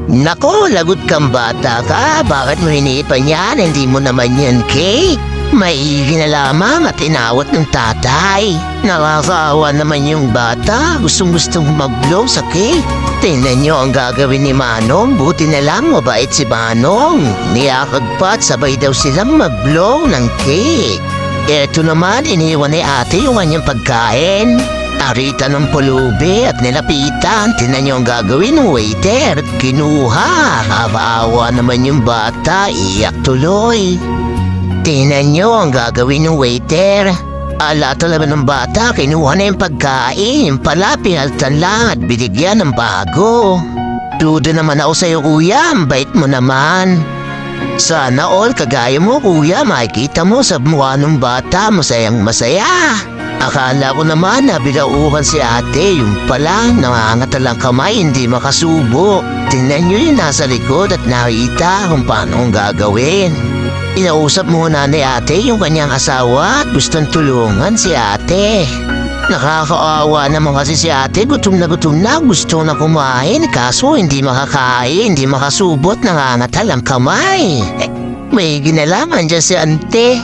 Nako, lagot kang bata ka. Bakit mo hinipan yan? Hindi mo naman yan cake. Maigi na lamang at inawat ng tatay. Nakakaawa naman yung bata. Gustong-gustong mag-blow sa cake. Tingnan nyo ang gagawin ni Manong. Buti na lang mabait si Manong. Niyakag pa at sabay daw silang mag-blow ng cake. Eto naman, iniwan ni ate yung kanyang pagkain. Arita ng pulubi at nilapitan. Tingnan nyo ang gagawin ng waiter. Kinuha. Kawawa naman yung bata. Iyak tuloy. Tingnan nyo ang gagawin ng waiter. Ala talaga ng bata, kinuha na yung pagkain. Yung pala, pinaltan lang at binigyan ng bago. Duda naman ako sa'yo, kuya. Ang bait mo naman. Sana all kagaya mo, kuya. Makikita mo sa mukha ng bata, masayang masaya. Akala ko naman na bilauhan si ate. Yung pala, nangangatalang kamay, hindi makasubo. Tingnan nyo yung nasa likod at nakita kung paano ang gagawin. Inausap muna ni ate yung kanyang asawa at gustong tulungan si ate. Nakakaawa naman kasi si ate, gutom na gusto na kumain kaso hindi makakain, hindi makasubot, nangangatal ang kamay. May ginalaman dyan si ante.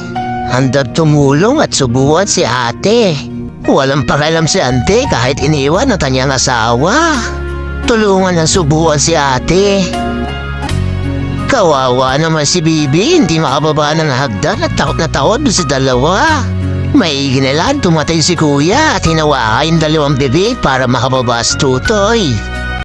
Handang tumulong at subuan si ate. Walang pakialam si ante kahit iniwan ng kanyang asawa. Tulungan ang subuan si ate. Kawawa naman si Bibi, hindi makababa ng hagdan at takot na takot sa dalawa. Maigi na lang tumatay si kuya at hinawakan yung dalawang bibig para makababa sa tutoy.